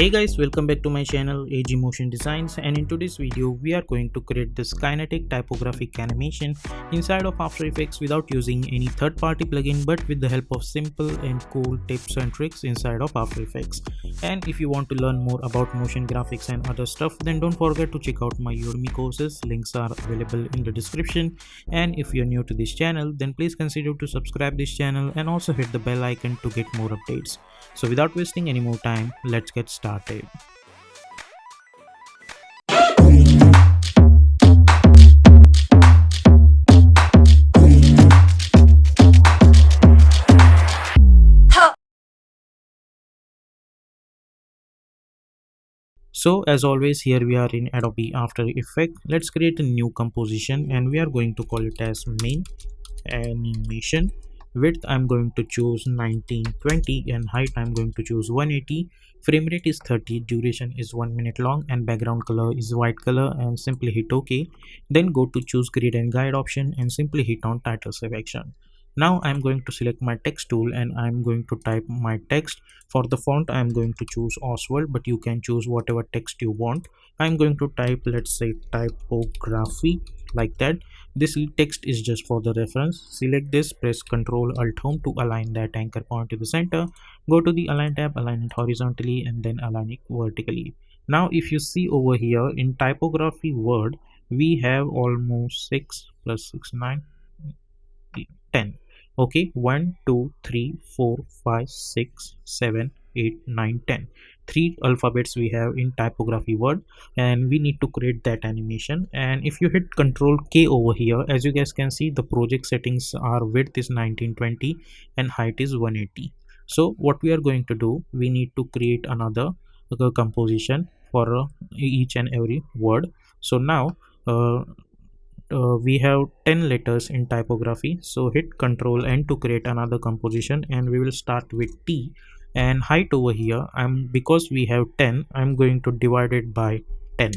Hey guys, welcome back to my channel AG Motion Designs, and in today's video we are going to create this kinetic typographic animation inside of After Effects without using any third-party plugin but with the help of simple and cool tips and tricks inside of After Effects. And if you want to learn more about motion graphics and other stuff, then don't forget to check out my Udemy courses. Links are available in the description. And if you're new to this channel, then please consider to subscribe this channel and also hit the bell icon to get more updates. So without wasting any more time, let's get started. So as always, here we are in Adobe After Effects. Let's create a new composition and we are going to call it as main animation. Width I'm going to choose 1920 and height I'm going to choose 180. Frame rate is 30, duration is 1 minute long, and background color is white color, and simply hit OK. Then go to choose grid and guide option and simply hit on title selection. Now I'm going to select my text tool and I'm going to type my text. For the font I'm going to choose Oswald, but you can choose whatever text you want. I'm going to type, let's say, typography, like that. This text is just for the reference. Select this, press Ctrl Alt Home to align that anchor point to the center. Go to the Align tab, align it horizontally and then align it vertically. Now if you see over here in typography word, we have almost 6 plus 6 9 10. Okay, 1 2 3 4 5 6 7 8 9 10. 3 alphabets we have in typography word, and we need to create that animation. And if you hit Ctrl K over here, as you guys can see, the project settings are width is 1920 and height is 180. So what we are going to do, we need to create another composition for each and every word. So now we have 10 letters in typography, so hit Ctrl N to create another composition, and we will start with T. And height over here, because we have 10, I'm going to divide it by 10.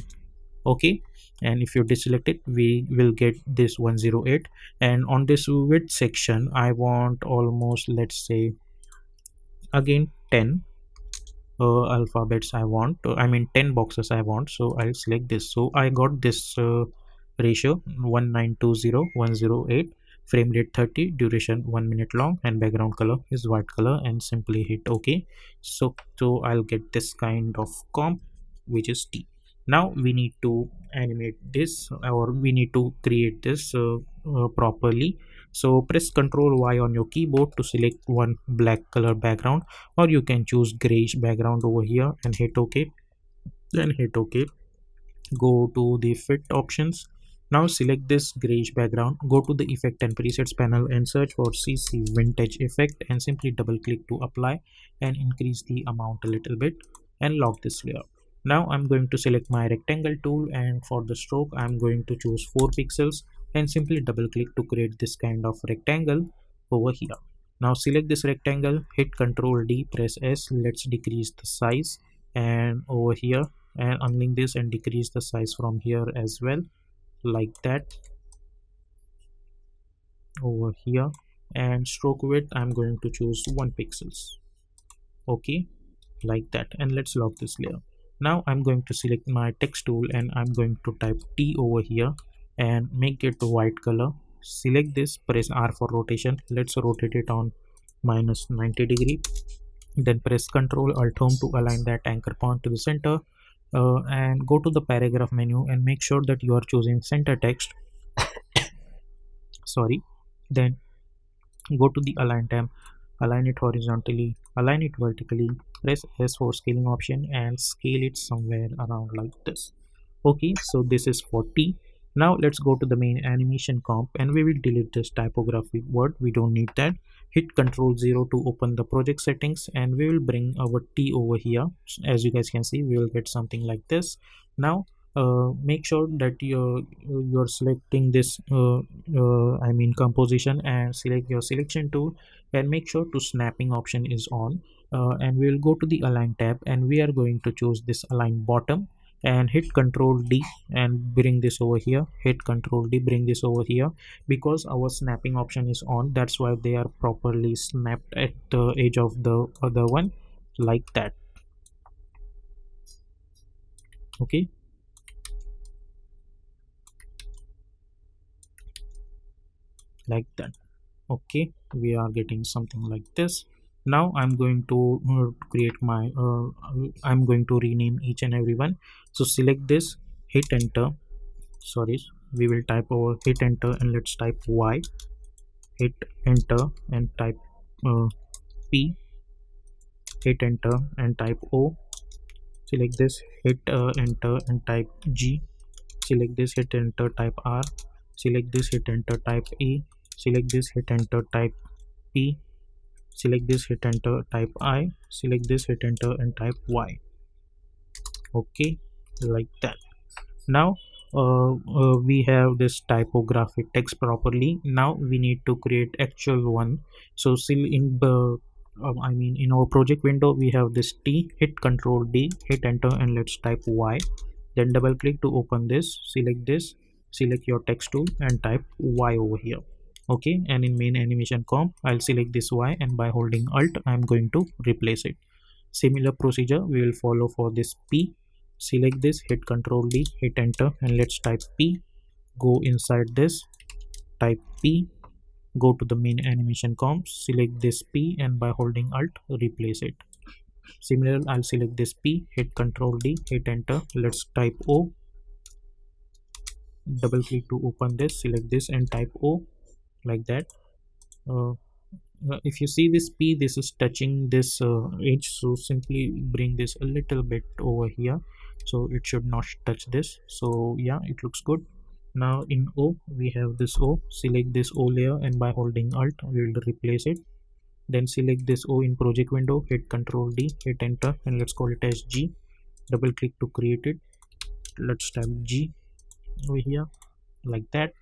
Okay, and if you deselect it, we will get this 108. And on this width section, I want almost, let's say, again 10 alphabets I want, 10 boxes I want. So I'll select this. So I got this ratio 1920108. Frame rate 30, duration 1 minute long, and background color is white color, and simply hit OK. So I'll get this kind of comp, which is T. Now we need to animate this, or we need to create this properly. So press Ctrl Y on your keyboard to select one black color background, or you can choose grayish background over here and hit OK. Then hit OK. Go to the fit options. Now select this grayish background, go to the effect and presets panel and search for CC vintage effect and simply double click to apply and increase the amount a little bit and lock this layer. Now I'm going to select my rectangle tool, and for the stroke I'm going to choose 4 pixels and simply double click to create this kind of rectangle over here. Now select this rectangle, hit Ctrl D, press S. Let's decrease the size, and over here, and unlink this and decrease the size from here as well, like that. Over here, and stroke width I'm going to choose 1 pixels. Okay, like that, and let's lock this layer. Now I'm going to select my text tool and I'm going to type T over here and make it white color. Select this, press R for rotation. Let's rotate it on minus 90 degree. Then press Ctrl Alt Home to align that anchor point to the center. And go to the paragraph menu and make sure that you are choosing center text. Sorry. Then go to the Align tab, align it horizontally, align it vertically, press S for scaling option and scale it somewhere around like this. Okay, so this is for T. Now let's go to the main animation comp and we will delete this typography word. We don't need that. Hit Ctrl 0 to open the project settings, and we will bring our T over here. As you guys can see, we will get something like this. Now make sure that you're selecting this composition, and select your selection tool and make sure to snapping option is on, and we will go to the Align tab and we are going to choose this align bottom and hit Ctrl D and bring this over here. Hit Ctrl D, bring this over here. Because our snapping option is on, that's why they are properly snapped at the edge of the other one, like that. Okay, like that. Okay, we are getting something like this. Now I'm going to create my I'm going to rename each and every one. So select this, hit enter. Sorry, we will type over, hit enter, and let's type Y. Hit enter and type uh, P. Hit enter and type O. Select this, hit enter and type G. Select this, hit enter, type R. Select this, hit enter, type A. Select this, hit enter, type P. Select this, hit enter, type I. Select this, hit enter, and type Y. Okay, like that. Now we have this typography text properly. Now we need to create actual one. So still in the in our project window we have this T. Hit Control D, hit enter, and let's type Y. Then double click to open this. Select this, select your text tool and type Y over here. Okay, and in main animation comp I'll select this Y, and by holding alt I'm going to replace it. Similar procedure we will follow for this P. Select this, hit Ctrl D, hit enter, and let's type P. Go inside this, type P. Go to the main animation comp, select this P, and by holding alt replace it. Similar, I'll select this P, hit Ctrl D, hit enter. Let's type O. Double click to open this, select this and type O, like that. uh, if you see this P, this is touching this edge, so simply bring this a little bit over here, so it should not touch this. So yeah, it looks good. Now in O we have this O. Select this O layer, and by holding alt we will replace it. Then select this O in project window, hit Ctrl D, hit enter, and let's call it as G. Double click to create it. Let's type G over here, like that.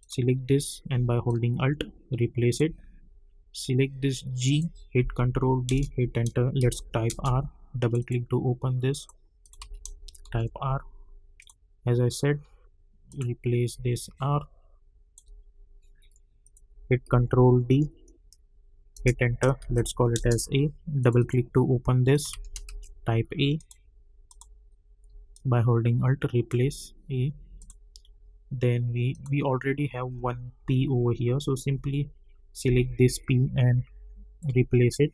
Select this, and by holding alt replace it. Select this G, hit Ctrl D, hit enter. Let's type R. Double click to open this, type R. As I said, replace this R. Hit Ctrl D, hit enter. Let's call it as A. Double click to open this, type A. By holding alt replace A. Then we already have one P over here, so simply select this P and replace it.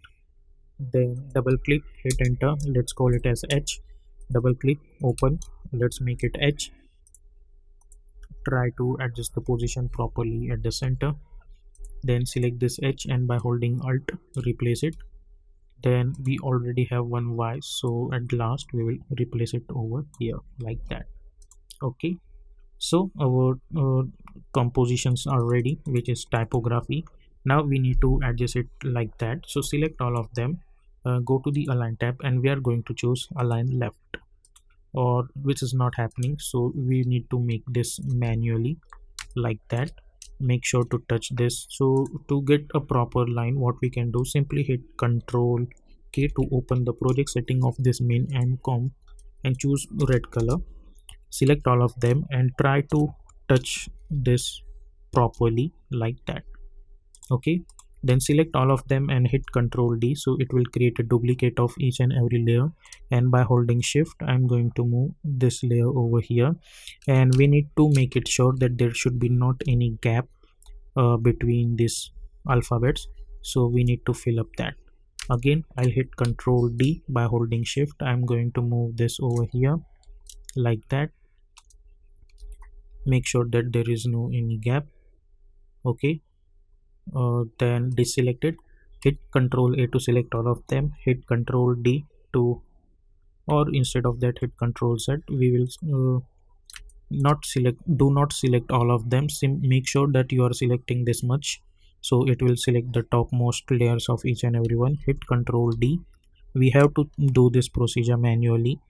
Then double click, hit enter. Let's call it as H. Double click, open. Let's make it H. Try to adjust the position properly at the center. Then select this H, and by holding alt replace it. Then we already have one Y, so at last we will replace it over here, like that. Okay, so our compositions are ready, which is typography. Now we need to adjust it like that. So select all of them, go to the align tab, and we are going to choose align left, or which is not happening, so we need to make this manually, like that. Make sure to touch this. So to get a proper line, what we can do, simply hit Ctrl K to open the project setting of this main and comp, and choose red color. Select all of them and try to touch this properly, like that. Okay, then select all of them and hit Ctrl D, so it will create a duplicate of each and every layer. And by holding shift I'm going to move this layer over here, and we need to make it sure that there should be not any gap between these alphabets, so we need to fill up that. Again I'll hit Ctrl D. By holding shift I'm going to move this over here, like that. Make sure that there is no any gap. Okay, then deselect it. Hit Ctrl A to select all of them. Hit Ctrl D to, or instead of that hit Ctrl Z. We will do not select all of them. Make sure that you are selecting this much, so it will select the topmost layers of each and every one. Hit Ctrl D. We have to do this procedure manually.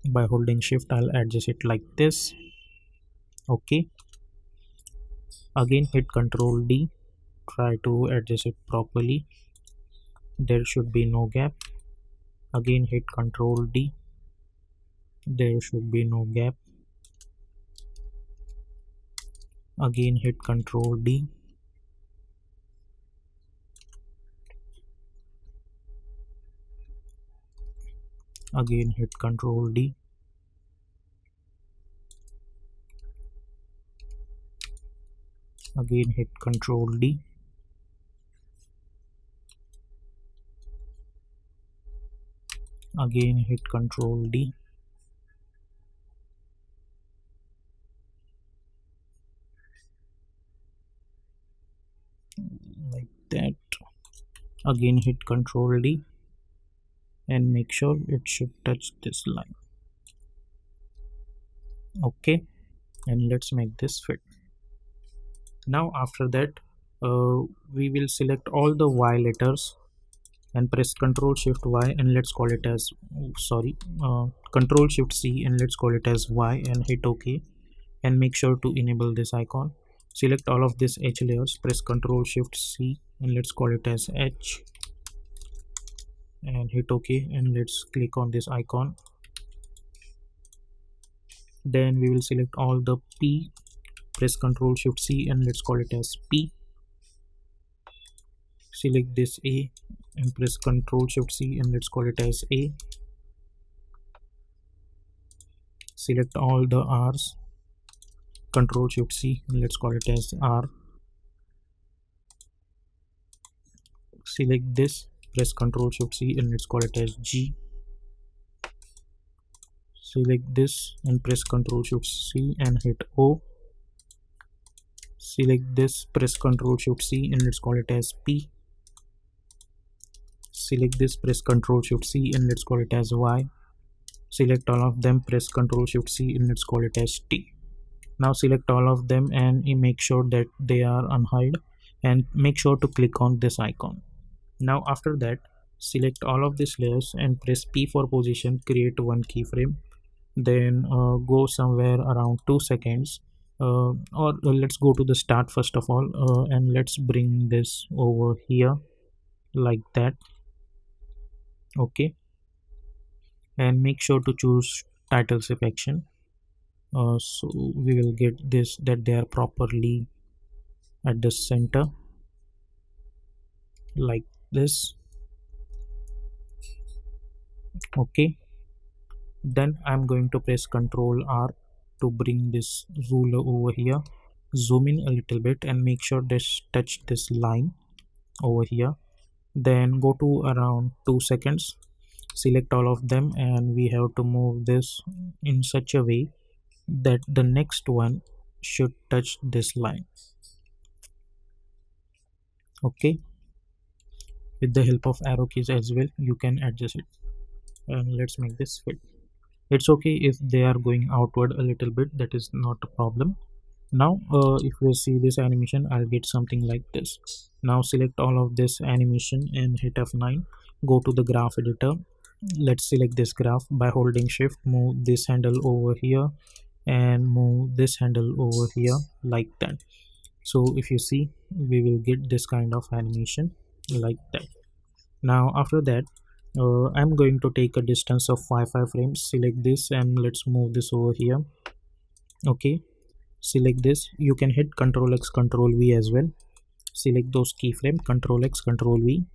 By holding shift I'll adjust it like this. Okay, again hit Ctrl D. Try to adjust it properly. There should be no gap. Again hit Ctrl D. There should be no gap. Again hit Ctrl D. again hit Ctrl D, again hit Ctrl D, again hit Ctrl D, like that, again hit Ctrl D, and make sure it should touch this line. Okay, and let's make this fit. Now after that, we will select all the Y letters and press Ctrl Shift Y, and let's call it as Ctrl Shift C, and let's call it as Y, and hit OK, and make sure to enable this icon. Select all of these H layers, press Ctrl Shift C, and let's call it as H, and hit OK, and let's click on this icon. Then we will select all the P, press Ctrl Shift C, and let's call it as P. Select this A and press Ctrl Shift C, and let's call it as A. Select all the R's, Ctrl Shift C, and let's call it as R. Select this, press Ctrl Shift C, and let's call it as G. Select this and press Ctrl Shift C and hit O. Select this, press Ctrl Shift C, and let's call it as P. Select this, press Ctrl Shift C, and let's call it as Y. Select all of them, press Ctrl Shift C, and let's call it as T. Now select all of them and make sure that they are unhide, and make sure to click on this icon. Now after that, select all of these layers and press P for position, create one keyframe, then go somewhere around 2 seconds, or let's go to the start first of all, and let's bring this over here like that. Okay, and make sure to choose title section, so we will get this, that they are properly at the center like this. Okay, then I'm going to press Ctrl R to bring this ruler over here, zoom in a little bit, and make sure this touch this line over here. Then go to around 2 seconds, select all of them, and we have to move this in such a way that the next one should touch this line. Okay, with the help of arrow keys as well, you can adjust it, and let's make this fit. It's okay if they are going outward a little bit, that is not a problem. Now if we see this animation, I'll get something like this. Now select all of this animation and hit F9. Go to the graph editor. Let's select this graph by holding shift, move this handle over here and move this handle over here like that. So if you see, we will get this kind of animation like that. Now after that, I'm going to take a distance of 5 frames. Select this and let's move this over here. Okay, select this. You can hit Ctrl X Ctrl V as well. Select those keyframe, Ctrl X Ctrl V.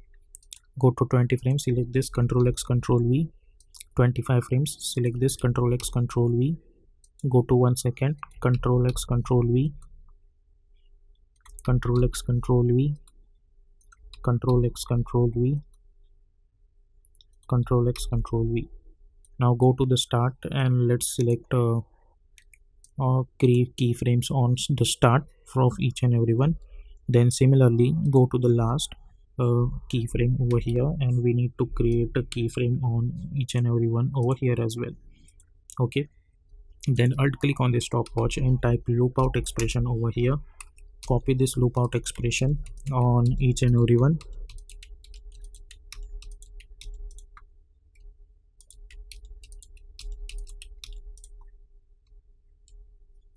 Go to 20 frames, select this, Ctrl X Ctrl V. 25 frames, select this, Ctrl X Ctrl V. Go to 1 second, Ctrl X Ctrl V. Ctrl X Ctrl V. Ctrl X Ctrl V. Ctrl X Ctrl V. Now go to the start and let's select keyframes on the start of each and every one. Then similarly go to the last keyframe over here, and we need to create a keyframe on each and every one over here as well. Okay, then alt click on the stopwatch and type loop out expression over here. Copy this loop out expression on each and every one.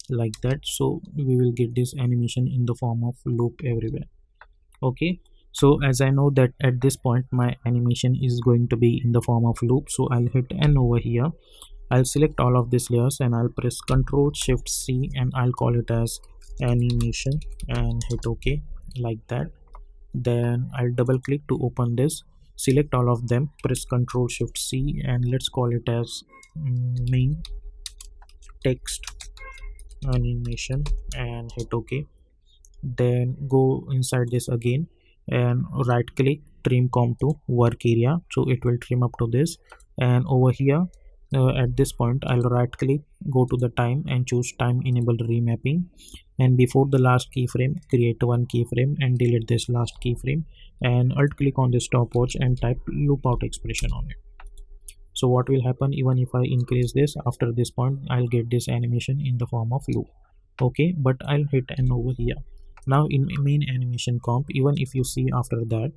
Like that, so we will get this animation in the form of loop everywhere. Okay, so as I know that at this point my animation is going to be in the form of loop, so I'll hit N over here. I'll select all of these layers and I'll press Ctrl Shift C and I'll call it as animation and hit OK like that. Then I'll double click to open this. select all of them, press Ctrl Shift C, and let's call it as main text animation and hit OK. Then go inside this again and right click, trim comb to work area, so it will trim up to this. And over here, at this point, I'll right click, go to the time and choose time enable remapping, and before the last keyframe, create one keyframe and delete this last keyframe, and alt click on this stopwatch and type loop out expression on it. So what will happen, even if I increase this, after this point I'll get this animation in the form of loop. Okay, but I'll hit N over here. Now in main animation comp, even if you see after that,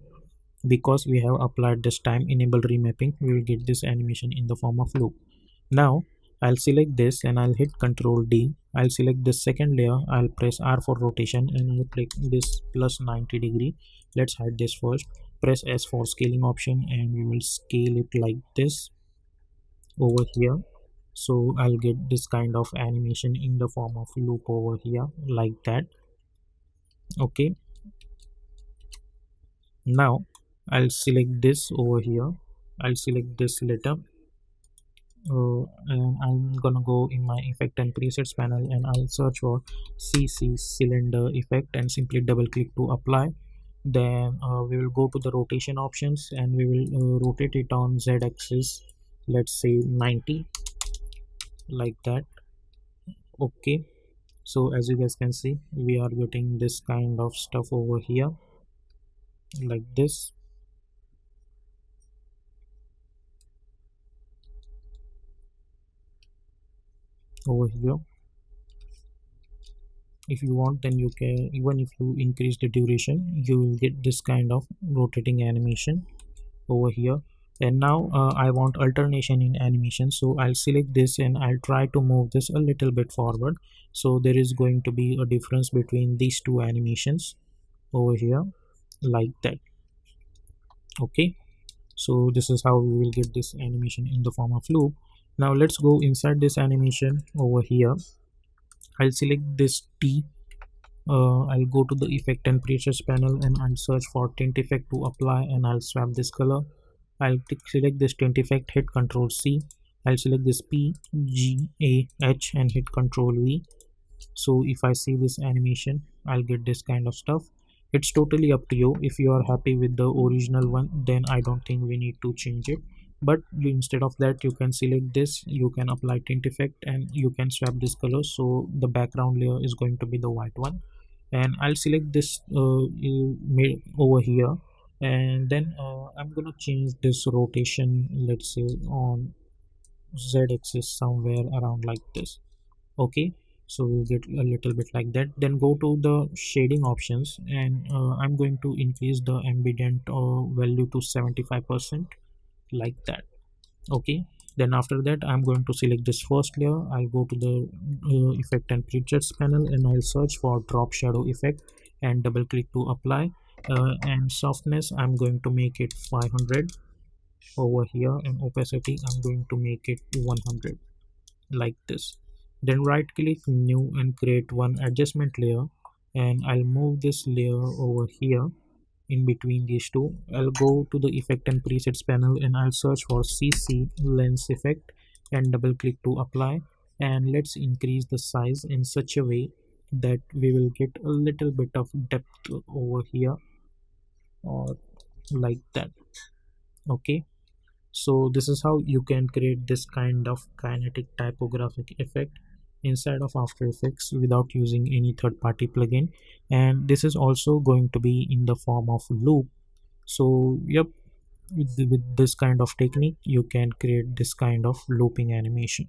because we have applied this time enable remapping, we will get this animation in the form of loop. Now I'll select this and I'll hit Ctrl D. I'll select this second layer, I'll press R for rotation, and I'll click this plus 90 degree. Let's hide this first. Press S for scaling option and we will scale it like this over here. So I'll get this kind of animation in the form of loop over here like that. Okay, now I'll select this over here, I'll select this letter, and I'm gonna go in my effect and presets panel and I'll search for CC cylinder effect and simply double click to apply. Then we will go to the rotation options and we will rotate it on Z axis, let's say 90, like that. Okay, so as you guys can see, we are getting this kind of stuff over here like this. Over here, if you want, then you can, even if you increase the duration, you will get this kind of rotating animation over here. And now I want alternation in animation, so I'll select this and I'll try to move this a little bit forward, so there is going to be a difference between these two animations over here like that. Okay, so this is how we will get this animation in the form of loop. Now let's go inside this animation over here. I'll select this T. I'll go to the effect and presets panel and I'll search for tint effect to apply, and I'll swap this color. I'll select this tint effect, hit Ctrl C. I'll select this P G A H and hit Ctrl V. So if I see this animation, I'll get this kind of stuff. It's totally up to you. If you are happy with the original one, then I don't think we need to change it. But instead of that, you can select this, you can apply tint effect and you can swap this color, so the background layer is going to be the white one. And I'll select this over here, and then I'm gonna change this rotation, let's say on Z axis somewhere around like this. Okay, so we'll get a little bit like that. Then go to the shading options and I'm going to increase the ambient value to 75% like that. Okay, then after that I'm going to select this first layer. I'll go to the effect and presets panel and I'll search for drop shadow effect and double click to apply, and softness I'm going to make it 500 over here, and opacity I'm going to make it 100 like this. Then right click new and create one adjustment layer, and I'll move this layer over here in between these two. I'll go to the effect and presets panel and I'll search for CC lens effect and double click to apply, and let's increase the size in such a way that we will get a little bit of depth over here or like that. Okay, so this is how you can create this kind of kinetic typographic effect inside of After Effects without using any third-party plugin, and this is also going to be in the form of loop. So yep, with this kind of technique you can create this kind of looping animation.